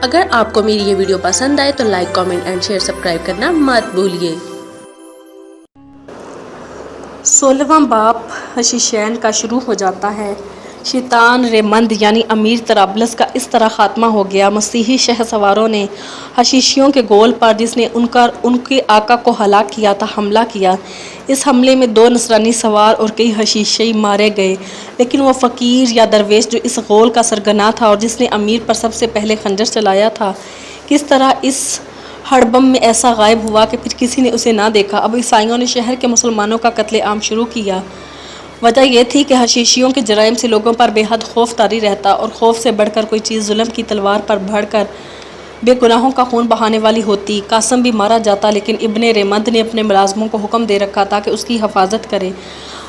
اگر آپ کو میری یہ ویڈیو پسند آئے تو like, comment and share, subscribe کرنا مت بھولیے۔ 16واں باب حشیشین کا شروع ہو جاتا ہے۔ شیطان ریمند یعنی امیر طرابلس کا اس طرح خاتمہ ہو گیا۔ مسیحی شہ سواروں نے حشیشیوں کے گول پر جس نے ان کے آقا کو ہلاک کیا تھا حملہ کیا۔ اس حملے میں 2 نصرانی سوار اور کئی حشیشی مارے گئے، لیکن وہ فقیر یا درویش جو اس غول کا سرگنا تھا اور جس نے امیر پر سب سے پہلے خنجر چلایا تھا، کس طرح اس ہڑبم میں ایسا غائب ہوا کہ پھر کسی نے اسے نہ دیکھا۔ اب عیسائیوں نے شہر کے مسلمانوں کا قتل عام شروع کیا۔ وجہ یہ تھی کہ حشیشیوں کے جرائم سے لوگوں پر بے حد خوف طاری رہتا، اور خوف سے بڑھ کر کوئی چیز ظلم کی تلوار پر بڑھ کر بے گناہوں کا خون بہانے والی ہوتی۔ قاسم بھی مارا جاتا، لیکن ابن ریمند نے اپنے ملازموں کو حکم دے رکھا تھا کہ اس کی حفاظت کریں۔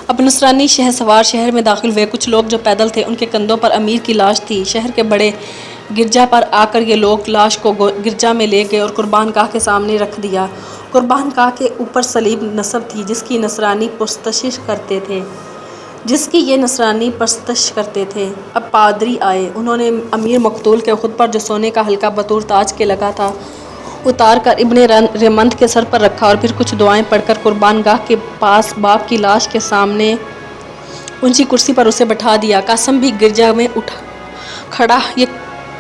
اب نصرانی شہ سوار شہر میں داخل ہوئے۔ کچھ لوگ جو پیدل تھے ان کے کندھوں پر امیر کی لاش تھی۔ شہر کے بڑے گرجا پر آ کر یہ لوگ لاش کو گرجا میں لے گئے اور قربان گاہ کے سامنے رکھ دیا۔ قربان گاہ کے اوپر صلیب نصب تھی جس کی یہ نصرانی پرستش کرتے تھے۔ اب پادری آئے۔ انہوں نے امیر مقتول کے خود پر جو سونے کا حلقہ بطور تاج کے لگا تھا اتار کر ابن ریمند کے سر پر رکھا، اور پھر کچھ دعائیں پڑھ کر قربان گاہ کے پاس باپ کی لاش کے سامنے اونچی کرسی پر اسے بٹھا دیا۔ قاسم بھی گرجا میں کھڑا یہ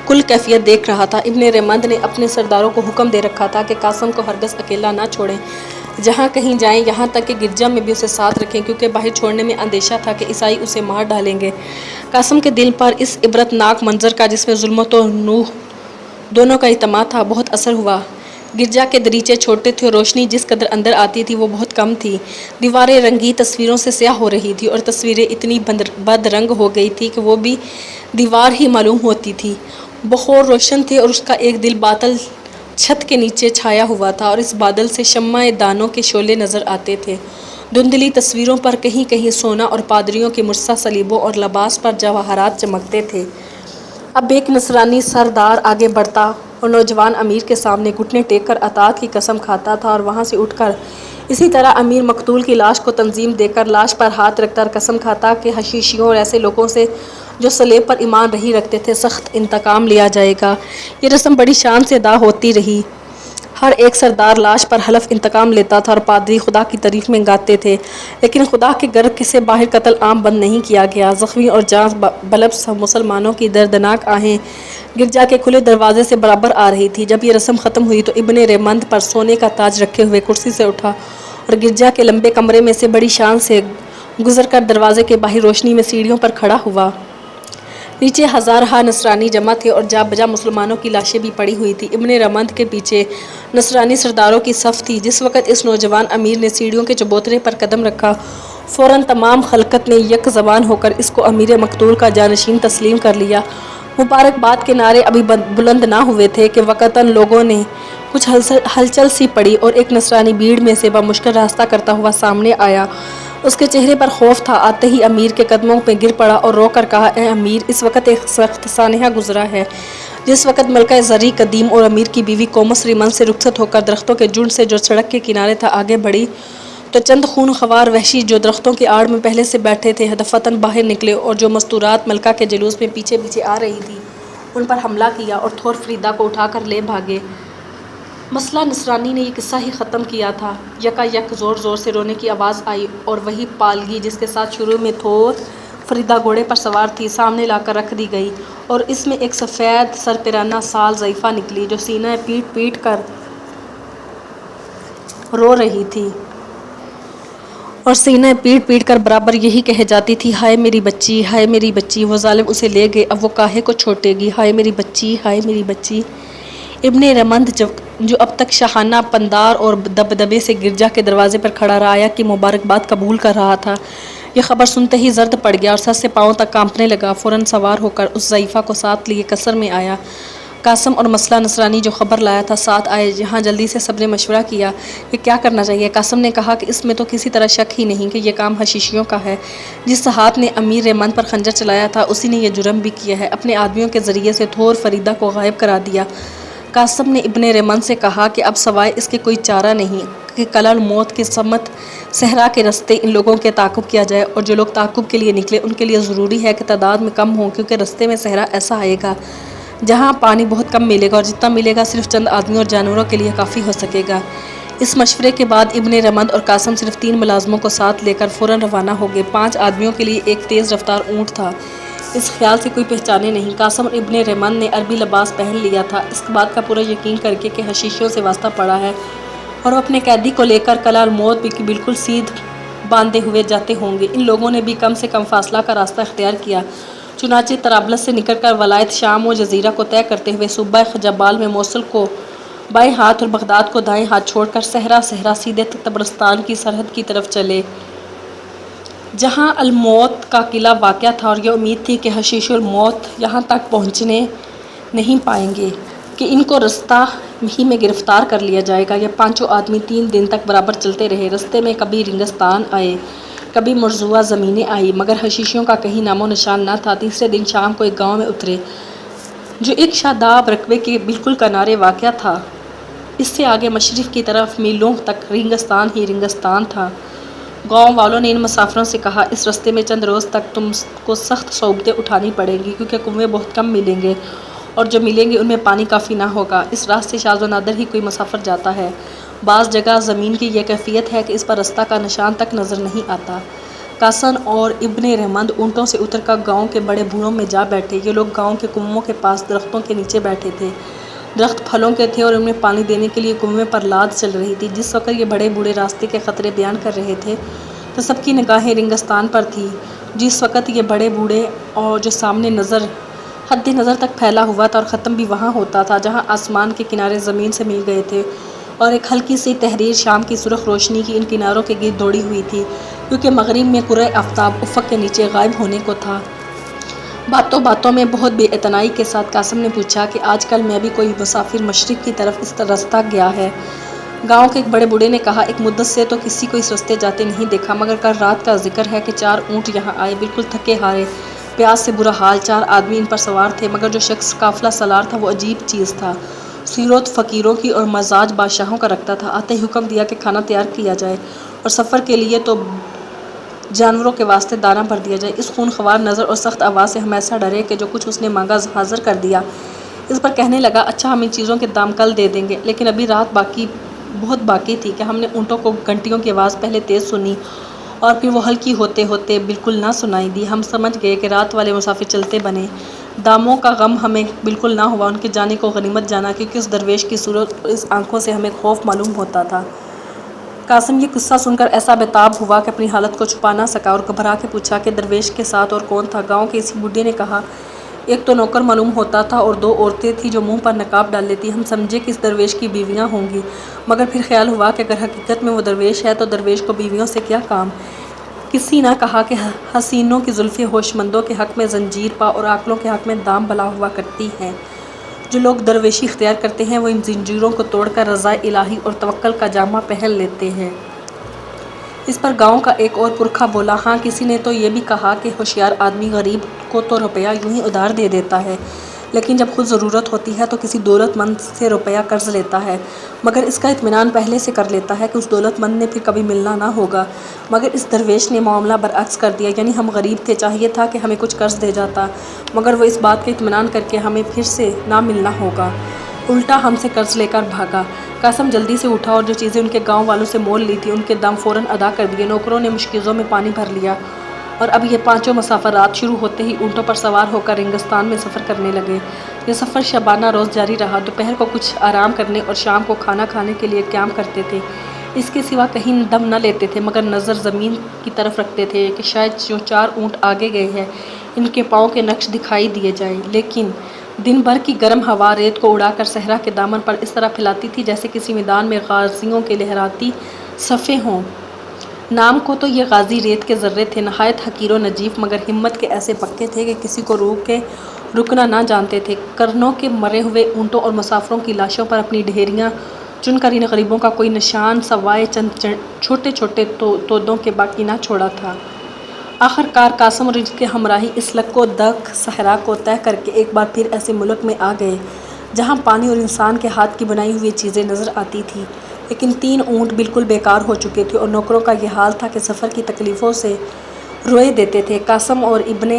کل کیفیت دیکھ رہا تھا۔ ابن ریمند نے اپنے سرداروں کو حکم دے رکھا تھا کہ قاسم کو ہرگز اکیلا نہ چھوڑیں، جہاں کہیں جائیں، یہاں تک کہ گرجا میں بھی اسے ساتھ رکھیں، کیونکہ باہر چھوڑنے میں اندیشہ تھا کہ عیسائی اسے مار ڈالیں گے۔ قاسم کے دل پر اس عبرتناک منظر کا، جس میں ظلمت و نور دونوں کا اجتماع تھا، بہت اثر ہوا۔ گرجا کے دریچے چھوٹے تھے اور روشنی جس قدر اندر آتی تھی وہ بہت کم تھی۔ دیواریں رنگی تصویروں سے سیاہ ہو رہی تھی، اور تصویریں اتنی بد رنگ ہو گئی تھی کہ وہ بھی دیوار ہی معلوم ہوتی تھی۔ بخور روشن تھے اور اس کا ایک دل بادل چھت کے نیچے چھایا ہوا تھا، اور اس بادل سے شمع دانوں کے شعلے نظر آتے تھے۔ دھندلی تصویروں پر کہیں کہیں سونا اور پادریوں کے مرصع صلیبوں اور لباس پر جواہرات چمکتے تھے۔ اب ایک نصرانی سردار آگے بڑھتا اور نوجوان امیر کے سامنے گھٹنے ٹیک کر اطاعت کی قسم کھاتا تھا، اور وہاں سے اٹھ کر اسی طرح امیر مقتول کی لاش کو تنظیم دے کر لاش پر ہاتھ رکھ کر قسم کھاتا کہ حشیشیوں اور ایسے لوگوں سے جو صلیب پر ایمان نہیں رکھتے تھے سخت انتقام لیا جائے گا۔ یہ رسم بڑی شان سے ادا ہوتی رہی۔ ہر ایک سردار لاش پر حلف انتقام لیتا تھا، اور پادری خدا کی تعریف میں گاتے تھے، لیکن خدا کے گھر سے باہر قتل عام بند نہیں کیا گیا۔ زخمی اور جان بلب مسلمانوں کی دردناک آہیں گرجا کے کھلے دروازے سے برابر آ رہی تھی۔ جب یہ رسم ختم ہوئی تو ابن ریمند پر سونے کا تاج رکھے ہوئے کرسی سے اٹھا اور گرجا کے لمبے کمرے میں سے بڑی شان سے گزر کر دروازے کے باہر روشنی میں سیڑھیوں پر کھڑا ہوا۔ نیچے ہزارہا نصرانی جمع تھے اور جا بجا مسلمانوں کی لاشیں بھی پڑی ہوئی تھیں۔ ابن ریمند کے پیچھے نصرانی سرداروں کی صف تھی۔ جس وقت اس نوجوان امیر نے سیڑھیوں کے چبوترے پر قدم رکھا، فوراً تمام خلقت نے یک زبان ہو کر اس کو امیر مقتول کا جانشین تسلیم کر لیا۔ مبارکباد کے نعرے ابھی بلند نہ ہوئے تھے کہ وقتاً لوگوں نے کچھ ہلچل سی پڑی، اور ایک نصرانی بھیڑ میں سے بمشکل راستہ کرتا ہوا سامنے آیا۔ اس کے چہرے پر خوف تھا۔ آتے ہی امیر کے قدموں پہ گر پڑا اور رو کر کہا، اے امیر، اس وقت ایک سخت سانحہ گزرا ہے۔ جس وقت ملکہ زریں قدیم اور امیر کی بیوی کومس ریمند سے رخصت ہو کر درختوں کے جھنڈ سے جو سڑک کے کنارے تھا آگے بڑھی، تو چند خون خوار وحشی جو درختوں کی آڑ میں پہلے سے بیٹھے تھے دفعتاً باہر نکلے، اور جو مستورات ملکہ کے جلوس میں پیچھے پیچھے آ رہی تھی ان پر حملہ کیا اور تھور فریدہ کو اٹھا کر لے بھاگے۔ مسئلہ نصرانی نے یہ قصہ ہی ختم کیا تھا۔ یکا یک زور زور سے رونے کی آواز آئی، اور وہی پالگی جس کے ساتھ شروع میں تھور فریدہ گھوڑے پر سوار تھی سامنے لا کر رکھ دی گئی، اور اس میں ایک سفید سرپرانہ سال ضعیفہ نکلی جو سینہ پیٹ پیٹ کر رو رہی تھی، اور سینہ پیٹ پیٹ کر برابر یہی کہے جاتی تھی، ہائے میری بچی، ہائے میری بچی، وہ ظالم اسے لے گئے، اب وہ کاہے کو چھوٹے گی، ہائے میری بچی، ہائے میری بچی۔ ابن ریمند جو اب تک شاہانہ پندار اور دبدبے سے گرجا کے دروازے پر کھڑا رعایا کی مبارکباد قبول کر رہا تھا، یہ خبر سنتے ہی زرد پڑ گیا اور سر سے پاؤں تک کانپنے لگا۔ فوراً سوار ہو کر اس ضعیفہ کو ساتھ لیے قصر میں آیا۔ قاسم اور مسئلہ نصرانی جو خبر لایا تھا ساتھ آئے۔ یہاں جلدی سے سب نے مشورہ کیا کہ کیا کرنا چاہیے۔ قاسم نے کہا کہ اس میں تو کسی طرح شک ہی نہیں کہ یہ کام حشیشیوں کا ہے۔ جس ہاتھ نے امیر ریمند پر خنجر چلایا تھا اسی نے یہ جرم بھی کیا ہے، اپنے آدمیوں کے ذریعے سے تھور فریدہ کو غائب کرا دیا۔ قاسم نے ابن ریمند سے کہا کہ اب سوائے اس کے کوئی چارہ نہیں کہ کل الموت کی سمت صحرا کے رستے ان لوگوں کے تعاقب کیا جائے، اور جو لوگ تعاقب کے لیے نکلے ان کے لیے ضروری ہے کہ تعداد میں کم ہوں، کیونکہ رستے میں صحرا ایسا آئے گا جہاں پانی بہت کم ملے گا اور جتنا ملے گا صرف چند آدمیوں اور جانوروں کے لیے کافی ہو سکے گا۔ اس مشورے کے بعد ابن رمند اور قاسم صرف 3 ملازموں کو ساتھ لے کر فوراً روانہ ہو گئے۔ 5 آدمیوں کے لیے ایک تیز رفتار اونٹ تھا، اس خیال سے کوئی پہچانے نہیں۔ قاسم اور ابن رمند نے عربی لباس پہن لیا تھا، اس بات کا پورا یقین کر کے کہ حشیشیوں سے واسطہ پڑا ہے اور وہ اپنے قیدی کو لے کر قلعہ الموت کی بالکل سیدھ باندھے ہوئے جاتے ہوں گے۔ ان لوگوں نے بھی کم سے کم فاصلہ کا راستہ اختیار کیا، چنانچہ طرابلس سے نکل کر ولایت شام و جزیرہ کو طے کرتے ہوئے صوبہ جبال میں موصل کو بائیں ہاتھ اور بغداد کو دائیں ہاتھ چھوڑ کر صحرا سیدھے طبرستان کی سرحد کی طرف چلے، جہاں الموت کا قلعہ واقع تھا، اور یہ امید تھی کہ حشیش الموت یہاں تک پہنچنے نہیں پائیں گے کہ ان کو رستہ ہی میں گرفتار کر لیا جائے گا۔ یہ 5 آدمی 3 دن تک برابر چلتے رہے۔ رستے میں کبھی ریگستان آئے، کبھی مرزوع زمینیں آئیں، مگر حشیشیوں کا کہیں نام و نشان نہ تھا۔ تیسرے دن شام کو ایک گاؤں میں اترے جو ایک شاداب رقبے کے بالکل کنارے واقع تھا۔ اس سے آگے مشرق کی طرف میلوں تک ریگستان ہی ریگستان تھا۔ گاؤں والوں نے ان مسافروں سے کہا، اس رستے میں چند روز تک تم کو سخت صعوبتیں اٹھانی پڑیں گی، کیونکہ کنویں بہت کم ملیں گے اور جو ملیں گے ان میں پانی کافی نہ ہوگا۔ اس راستے شاذ و نادر ہی کوئی مسافر جاتا ہے۔ بعض جگہ زمین کی یہ کیفیت ہے کہ اس پر رستہ کا نشان تک نظر نہیں آتا۔ قاسم اور ابن رمند اونٹوں سے اتر کر گاؤں کے بڑے بوڑھوں میں جا بیٹھے۔ یہ لوگ گاؤں کے کنووں کے پاس درختوں کے نیچے بیٹھے تھے۔ درخت پھلوں کے تھے اور ان میں پانی دینے کے لیے کنویں پر لاد چل رہی تھی۔ جس وقت یہ بڑے بوڑھے راستے کے خطرے بیان کر رہے تھے تو سب کی نگاہیں ریگستان پر تھیں۔ جس وقت یہ بڑے بوڑھے اور جو سامنے حد نظر تک پھیلا ہوا تھا اور ختم بھی وہاں ہوتا تھا جہاں آسمان کے کنارے زمین سے مل گئے تھے، اور ایک ہلکی سی تحریر شام کی سرخ روشنی کی ان کناروں کے گرد دوڑی ہوئی تھی، کیونکہ مغرب میں قرۂ آفتاب افق کے نیچے غائب ہونے کو تھا۔ باتوں باتوں میں بہت بے اعتنائی کے ساتھ قاسم نے پوچھا کہ آج کل میں بھی کوئی مسافر مشرق کی طرف اس رستہ گیا ہے؟ گاؤں کے ایک بڑے بوڑھے نے کہا، ایک مدت سے تو کسی کو اس رستے جاتے نہیں دیکھا، مگر کل رات کا ذکر ہے کہ 4 اونٹ یہاں آئے، بالکل تھکے ہارے، پیاس سے برا حال۔ 4 آدمی ان پر سوار تھے، مگر جو شخص قافلہ سالار تھا وہ عجیب چیز تھا، صورت فقیروں کی اور مزاج بادشاہوں کا رکھتا تھا۔ آتے ہی حکم دیا کہ کھانا تیار کیا جائے اور سفر کے لیے تو جانوروں کے واسطے دانہ بھر دیا جائے۔ اس خونخوار نظر اور سخت آواز سے ہم ایسا ڈرے کہ جو کچھ اس نے مانگا حاضر کر دیا۔ اس پر کہنے لگا، اچھا ہم ان چیزوں کے دام کل دے دیں گے، لیکن ابھی رات بہت باقی تھی کہ ہم نے اونٹوں کو گھنٹیوں کی آواز پہلے تیز سنی اور پھر وہ ہلکی ہوتے ہوتے بالکل نہ سنائی دی۔ ہم سمجھ گئے کہ رات والے مسافر چلتے بنے۔ داموں کا غم ہمیں بالکل نہ ہوا، ان کے جانے کو غنیمت جانا، کیونکہ اس درویش کی صورت اور اس آنکھوں سے ہمیں خوف معلوم ہوتا تھا۔ قاسم یہ قصہ سن کر ایسا بےتاب ہوا کہ اپنی حالت کو چھپا نہ سکا اور گھبرا کے پوچھا کہ درویش کے ساتھ اور کون تھا؟ گاؤں کے اسی بوڑھے نے کہا، ایک تو نوکر معلوم ہوتا تھا اور 2 عورتیں تھیں جو منہ پر نقاب ڈال لیتی۔ ہم سمجھے کہ اس درویش کی بیویاں ہوں گی، مگر پھر خیال ہوا کہ اگر حقیقت میں وہ درویش ہے تو درویش کو بیویوں سے کیا کام؟ کسی نے کہا کہ حسینوں کی زلفیں ہوش مندوں کے حق میں زنجیر پا اور عاقلوں کے حق میں دام بلا ہوا کرتی ہیں۔ جو لوگ درویشی اختیار کرتے ہیں وہ ان زنجیروں کو توڑ کر رضا الہی اور توکل کا جامہ پہن لیتے ہیں۔ اس پر گاؤں کا ایک اور پرکھا بولا، ہاں کسی نے تو یہ بھی کہا کہ ہوشیار آدمی غریب کو تو روپیہ یوں ہی ادھار دے دیتا ہے، لیکن جب خود ضرورت ہوتی ہے تو کسی دولت مند سے روپیہ قرض لیتا ہے، مگر اس کا اطمینان پہلے سے کر لیتا ہے کہ اس دولت مند نے پھر کبھی ملنا نہ ہوگا۔ مگر اس درویش نے معاملہ برعکس کر دیا، یعنی ہم غریب تھے، چاہیے تھا کہ ہمیں کچھ قرض دے جاتا، مگر وہ اس بات کا اطمینان کر کے ہمیں پھر سے نہ ملنا ہوگا، الٹا ہم سے قرض لے کر بھاگا۔ قاسم جلدی سے اٹھا اور جو چیزیں ان کے گاؤں والوں سے مول لی تھی ان کے دام فوراً ادا کر دیے۔ نوکروں نے مشکیزوں میں پانی بھر لیا اور اب یہ 5 مسافر رات شروع ہوتے ہی اونٹوں پر سوار ہو کر ریگستان میں سفر کرنے لگے۔ یہ سفر شبانہ روز جاری رہا۔ دوپہر کو کچھ آرام کرنے اور شام کو کھانا کھانے کے لیے قیام کرتے تھے، اس کے سوا کہیں دم نہ لیتے تھے، مگر نظر زمین کی طرف رکھتے تھے کہ شاید جو 4 اونٹ آگے گئے ہیں ان کے پاؤں کے نقش دکھائی دیے جائیں۔ لیکن دن بھر کی گرم ہوا ریت کو اڑا کر صحرا کے دامن پر اس طرح پھیلاتی تھی جیسے کسی میدان میں غازیوں کے لہراتی صفیں ہوں۔ نام کو تو یہ غازی ریت کے ذرے تھے، نہایت حقیر و نجیب، مگر ہمت کے ایسے پکے تھے کہ کسی کو رکنا نہ جانتے تھے۔ قرنوں کے مرے ہوئے اونٹوں اور مسافروں کی لاشوں پر اپنی ڈھیریاں چن کر ان غریبوں کا کوئی نشان سوائے چند چھوٹے چھوٹے تودوں کے باقی نہ چھوڑا تھا۔ آخر کار قاسم اور اس کے ہمراہی اس لک و دک صحرا کو طے کر کے ایک بار پھر ایسے ملک میں آ گئے جہاں پانی اور انسان کے ہاتھ کی بنائی ہوئی چیزیں نظر آتی تھیں، لیکن 3 اونٹ بالکل بیکار ہو چکے تھے اور نوکروں کا یہ حال تھا کہ سفر کی تکلیفوں سے روئے دیتے تھے۔ قاسم اور ابن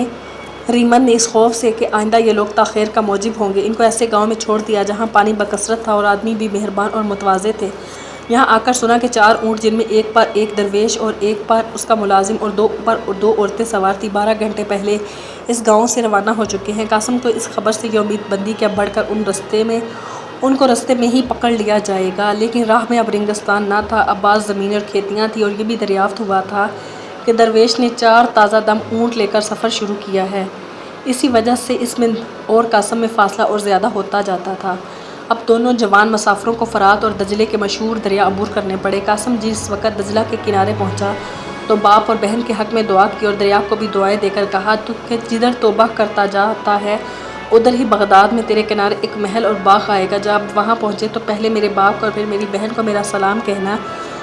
ریمن نے اس خوف سے کہ آئندہ یہ لوگ تاخیر کا موجب ہوں گے ان کو ایسے گاؤں میں چھوڑ دیا جہاں پانی بکثرت تھا اور آدمی بھی مہربان اور متواضع تھے۔ یہاں آ کر سنا کہ 4 اونٹ جن میں ایک پر ایک درویش اور ایک پر اس کا ملازم اور 2 پر 2 عورتیں سوار تھیں 12 گھنٹے پہلے اس گاؤں سے روانہ ہو چکے ہیں۔ قاسم کو اس خبر سے یہ امید بندھی کہ اب بڑھ کر ان کو رستے میں ہی پکڑ لیا جائے گا، لیکن راہ میں اب ریگستان نہ تھا، اب بعض زمینیں اور کھیتیاں تھیں اور یہ بھی دریافت ہوا تھا کہ درویش نے 4 تازہ دم اونٹ لے کر سفر شروع کیا ہے۔ اسی وجہ سے اس میں اور قاسم میں فاصلہ اور زیادہ ہوتا جاتا تھا۔ اب دونوں جوان مسافروں کو فرات اور دجلے کے مشہور دریا عبور کرنے پڑے۔ قاسم جس وقت دجلہ کے کنارے پہنچا تو باپ اور بہن کے حق میں دعا کی اور دریا کو بھی دعائیں دے کر کہا کہ جدھر توبہ کرتا جاتا ہے ادھر ہی بغداد میں تیرے کنارے ایک محل اور باغ آئے گا۔ جب وہاں پہنچے تو پہلے میرے باپ کو اور پھر میری بہن کو میرا سلام کہنا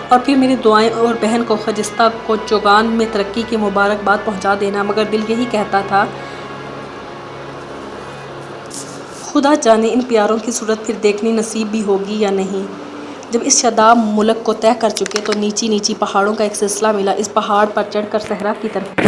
اور پھر میری دعائیں اور بہن کو خجستہ کو چوگان میں ترقی کی مبارکباد پہنچا دینا۔ مگر دل یہی کہتا تھا خدا جانے ان پیاروں کی صورت پھر دیکھنی نصیب بھی ہوگی یا نہیں۔ جب اس شاداب ملک کو طے کر چکے تو نیچی نیچی پہاڑوں کا ایک سلسلہ ملا۔ اس پہاڑ پر چڑھ کر صحرا کی طرف